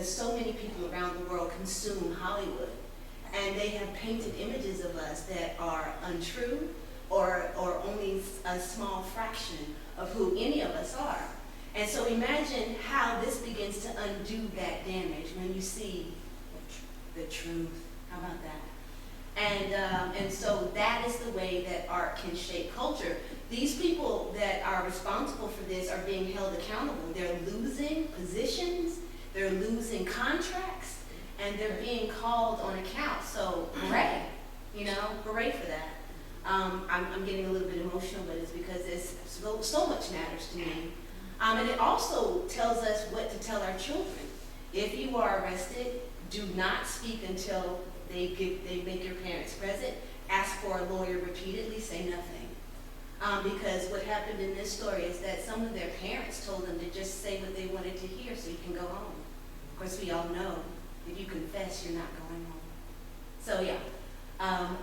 because so many people around the world consume Hollywood, and they have painted images of us that are untrue or only a small fraction of who any of us are. And so imagine how this begins to undo that damage when you see the truth. How about that? And so that is the way that art can shape culture. These people that are responsible for this are being held accountable. They're losing positions, they're losing contracts, and they're being called on account. So hooray, hooray for that. I'm getting a little bit emotional, but it's because so much matters to me. And it also tells us what to tell our children. If you are arrested, do not speak until they make your parents present. Ask for a lawyer repeatedly, say nothing. Because what happened in this story is that some of their parents told them to just say what they wanted to hear so you can go home. Of course, we all know if you confess, you're not going home. So yeah,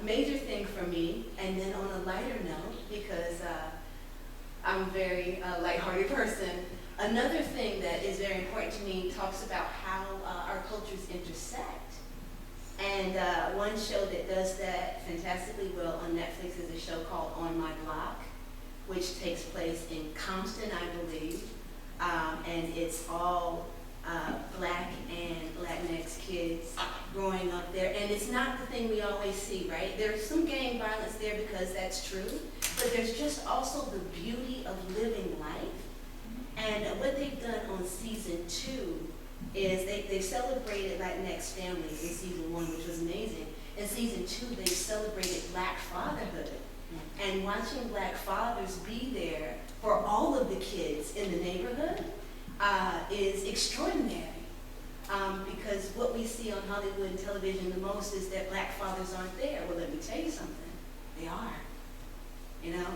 major thing for me. And then on a lighter note, because I'm a very lighthearted person, another thing that is very important to me talks about how our cultures intersect. And one show that does that fantastically well on Netflix is a show called On My Block, which takes place in Compton, I believe. And it's all Black and Latinx kids growing up there. And it's not the thing we always see, right? There's some gang violence there because that's true, but there's just also the beauty of living life. And what they've done on season 2 is they celebrated Latinx families in season 1, which was amazing. In season 2, they celebrated Black fatherhood. And watching Black fathers be there for all of the kids in the neighborhood is extraordinary. Because what we see on Hollywood and television the most is that Black fathers aren't there. Well, let me tell you something. They are.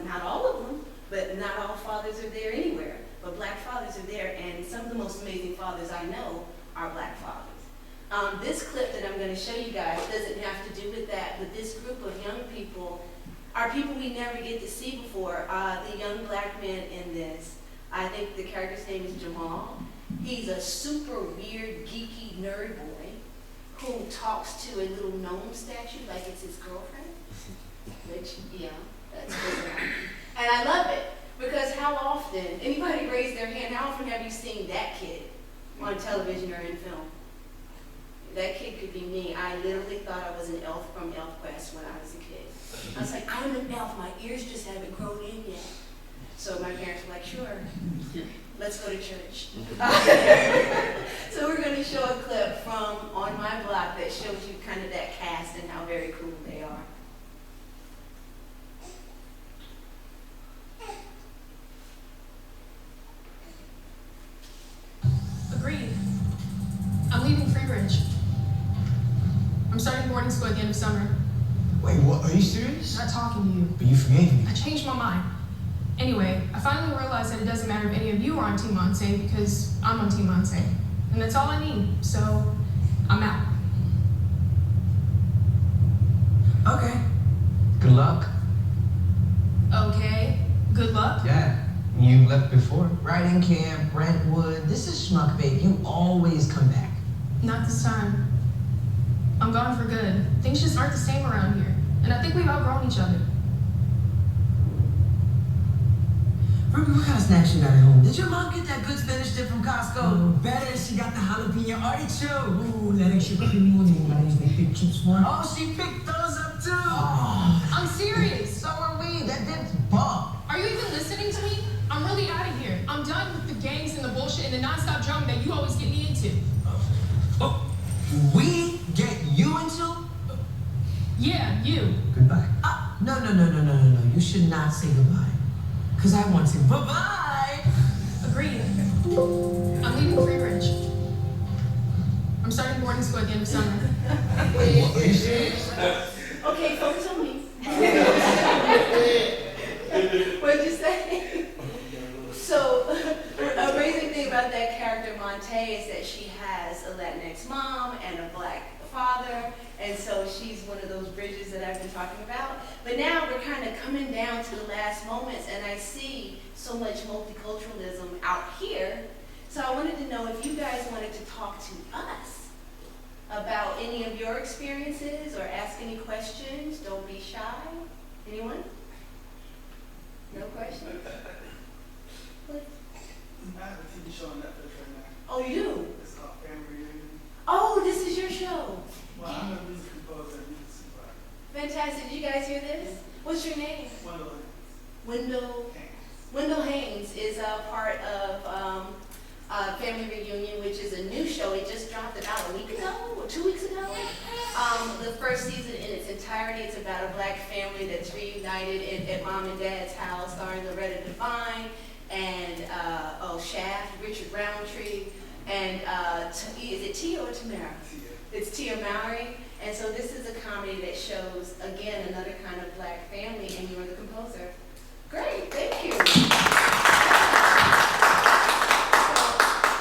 Not all of them, but not all fathers are there anywhere. But Black fathers are there, and some of the most amazing fathers I know are Black fathers. This clip that I'm going to show you guys doesn't have to do with that, but this group of young people are people we never get to see before. The young Black man in this, I think the character's name is Jamal. He's a super weird, geeky nerd boy who talks to a little gnome statue like it's his girlfriend, which, yeah, that's bizarre. And I love it. Because how often, anybody raise their hand, how often have you seen that kid on television or in film? That kid could be me. I literally thought I was an elf from ElfQuest when I was a kid. I was like, I'm an elf, my ears just haven't grown in yet. So my parents were like, sure, let's go to church. So we're going to show a clip from On My Block that shows you kind of that cast and how very cool they are. Agreed. I'm leaving Freebridge. I'm starting boarding school at the end of summer. Wait, what? Are you serious? Not talking to you. But you forgave me. I changed my mind. Anyway, I finally realized that it doesn't matter if any of you are on Team Monse because I'm on Team Monse. And that's all I need, so I'm out. Okay. Good luck. Okay. Good luck. Yeah. You left before. Riding camp, Brentwood, this is schmuck, babe. You always come back. Not this time. I'm gone for good. Things just aren't the same around here. And I think we've outgrown each other. Ruby, what kind of snacks you got at home? Did your mom get that good Spanish dip from Costco? Oh, better. She got the jalapeno artichoke. Ooh, that extra cream on it. I use the big chips one. Oh, she picked those up too. Oh. I'm serious. So are we. That dip's bomb. Are you even listening to me? I'm really out of here. I'm done with the gangs and the bullshit and the nonstop drama that you always get me into. Oh, we get you into? Yeah, you. Goodbye. No. You should not say goodbye. Because I want to. Bye-bye. Agreed. I'm leaving Freebridge. I'm starting boarding school at the end of summer. Wait, what? Are you serious? Okay, focus on me. What'd you say? So, a amazing thing about that character, Monte, is that she has a Latinx mom and a Black father, and so she's one of those bridges that I've been talking about. But now we're kind of coming down to the last moments, and I see so much multiculturalism out here. So I wanted to know if you guys wanted to talk to us about any of your experiences or ask any questions. Don't be shy. Anyone? No questions? What? I have a TV show on Netflix right now. Oh, you do? It's called Family Reunion. Oh, this is your show. Well, I'm a music composer and music supervisor. Fantastic. Did you guys hear this? What's your name? Wonderland. Wendell. Haynes. Wendell Haynes is a part of Family Reunion, which is a new show. It just dropped about a week ago or 2 weeks ago. The first season in its entirety, it's about a black family that's reunited at mom and dad's house, starring Loretta Devine and Shaft, Richard Roundtree, and is it Tia or Tamara? Tia. It's Tia Mowry. And so this is a comedy that shows, again, another kind of black family, and you're the composer. Great, thank you. So,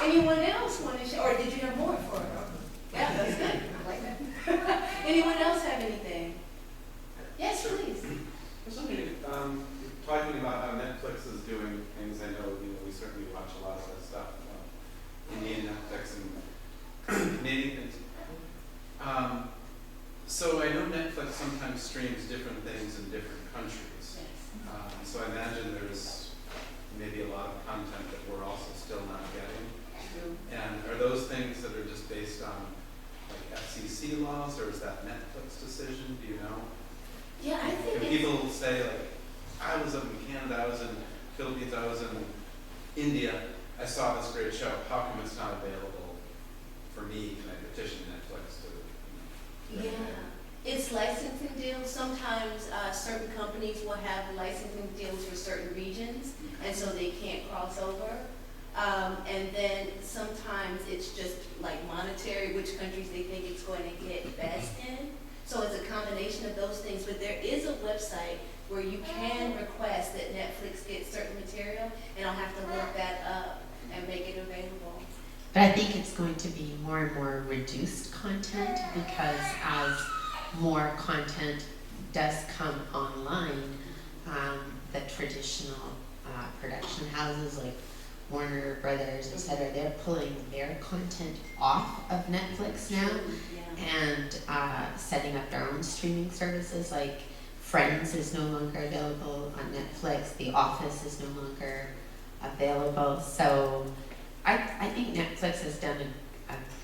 anyone else want to share, or did you have more for her? Yeah, that's good. I like that. Anyone else have anything? Yes, please. There's something, talking about how Netflix is doing things. I know, we certainly watch a lot of that stuff, Indian Netflix and Canadian things. So I know Netflix sometimes streams different things in different countries. So I imagine there's maybe a lot of content that we're also still not getting. And are those things that are just based on like FCC laws, or is that Netflix decision? Do you know? Yeah, I think If people say like, I was up in Canada, I was in Philippines, I was in India, I saw this great show, how come it's not available for me? Can I petition Netflix to? Yeah, it's licensing deals. Sometimes certain companies will have licensing deals for certain regions, and so they can't cross over. And then sometimes it's just like monetary, which countries they think it's going to get best in. So it's a combination of those things. But there is a website where you can request that Netflix get certain material, and I'll have to look that up and make it available. But I think it's going to be more and more reduced content, because as more content does come online, the traditional production houses like Warner Brothers, etc., they're pulling their content off of Netflix now and setting up their own streaming services. Like Friends is no longer available on Netflix. The Office is no longer available. So I think Netflix has done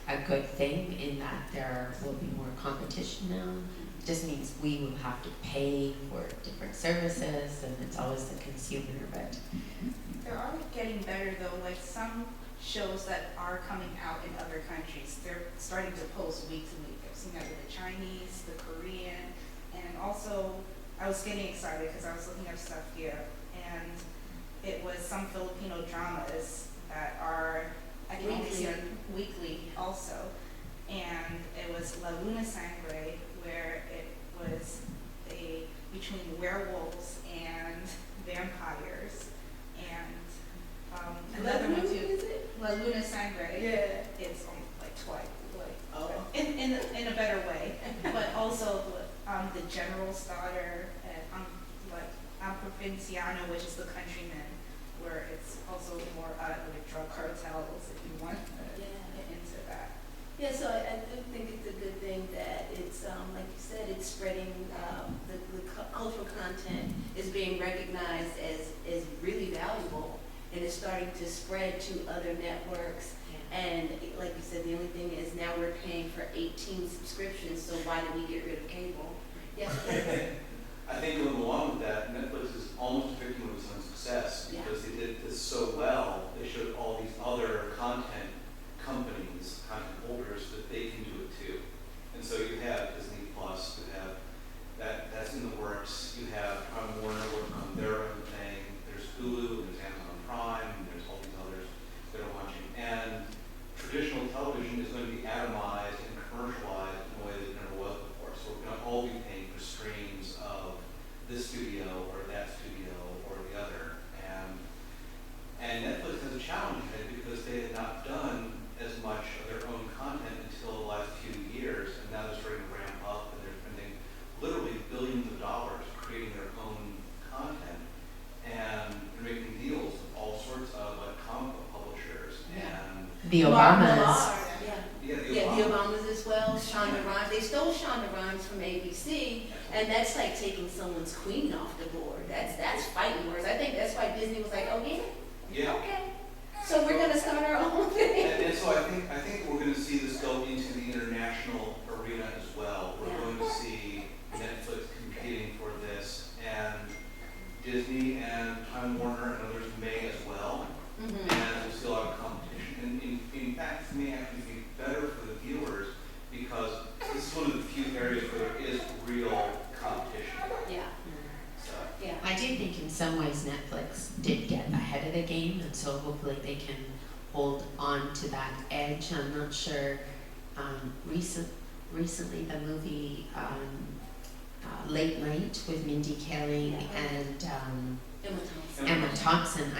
a good thing in that there will be more competition now. It just means we will have to pay for different services, and it's always the consumer. But They are getting better though, like some shows that are coming out in other countries, they're starting to post week to week. I've seen that with the Chinese, the Korean, and also I was getting excited because I was looking up stuff here, and it was some Filipino dramas that are, I can only see on weekly also, and it was La Luna Sangre, where it was between werewolves and vampires. And another one too, La Luna Sangre. Yeah. It's like twice, in a better way. But also the General's Daughter, and Provinciano, which is the countryman, where it's also more with drug cartels, if you want to get into that. Yeah, so I do think it's a good thing that it's, like you said, it's spreading, the cultural content is being recognized as really valuable, and it's starting to spread to other networks. And like you said, the only thing is now we're paying for 18 subscriptions, so why did we get rid of cable? Yes, please. I think going along with that, Netflix is almost a victim of its own success, because they did this so well. They showed all these other content companies, content holders, that they can do it too. And so you have Disney Plus, you have that's in the works. You have Warner working on their own thing. There's Hulu, there's Amazon Prime, and there's all these others that are launching. And traditional television is going to be atomized and commercialized in a way that it never was before. So we're going to all be paying for streams of this studio or that studio or the other. And Netflix has a challenge ahead because they had not done as much of their own content until the last few years, and now they're starting to ramp up, and they're spending literally billions of dollars creating their own content, and they're making deals with all sorts of like comic book publishers and the Obamas. The Obamas is as well. Shonda Rhimes, they stole Shonda Rhimes from ABC, and that's like taking someone's queen off the board. That's fighting words. I think that's why Disney was like, oh yeah, Yeah. okay. So we're gonna start our own thing. And so I think we're gonna see this go into the international arena as well. We're going to see Netflix competing for this, and Disney and Time Warner and others may as well. Mhm. And we'll see a lot of competition. And in fact, it may actually be better for the viewers because this is one of the few areas where there is real competition. Yeah, So, yeah. I do think in some ways Netflix did get ahead of the game, and so hopefully they can hold on to that edge. I'm not sure. Recently, the movie Late Night with Mindy Kaling and Emma Thompson. Emma Thompson.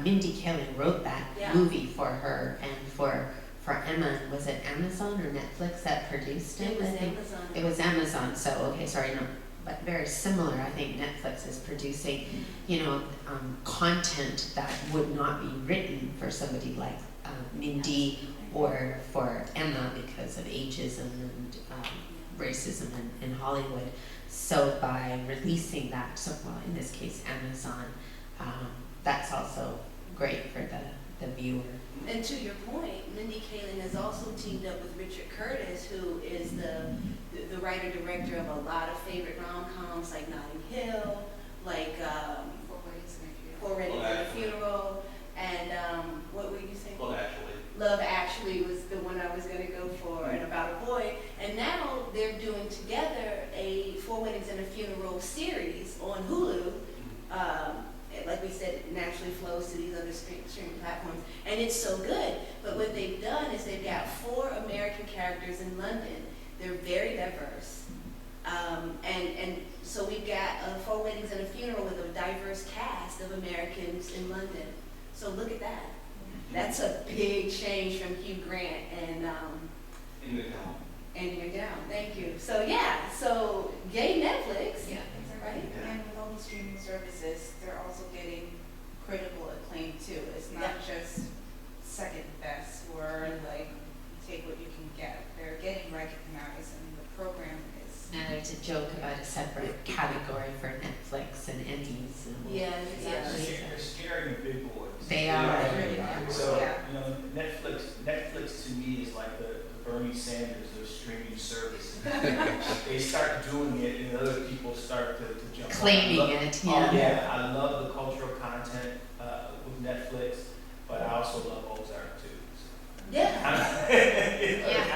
Mindy Kaling wrote that Yeah. movie for her, and for Emma, was it Amazon or Netflix that produced it? It was I think Amazon. it was Amazon. So okay, sorry, no, but very similar. I think Netflix is producing, content that would not be written for somebody like Mindy or for Emma because of ageism and racism in Hollywood. So by releasing that, in this case Amazon, that's also great for the viewer. And to your point, Mindy Kaling has also teamed up with Richard Curtis, who is the writer-director of a lot of favorite rom-coms like Notting Hill, like Four Weddings and a Funeral, and what were you saying? Love Actually was the one I was going to go for, and About a Boy. And now they're doing together a Four Weddings and a Funeral series on Hulu. Like we said, it naturally flows to these other streaming platforms, and it's so good. But what they've done is they've got 4 American characters in London. They're very diverse, and so we've got Four Weddings and a Funeral with a diverse cast of Americans in London. So look at that. That's a big change from Hugh Grant and Andrew McDowell. Thank you. So yeah, so yay Netflix. Yeah. Right. And with all the streaming services, they're also getting critical acclaim too. It's not just second best or like take what you can get. They're getting recognized, and the program is. Now there's a joke about a separate category for Netflix and Emmys. And Yeah, exactly. They're scaring the big boys. They are. So, Netflix to me is like the Bernie Sanders of streaming service. They start doing it, and other people start to jump on. Claiming it, yeah. Oh, yeah, I love the cultural content with Netflix, but I also love Ozark too. So. Yeah. Yeah,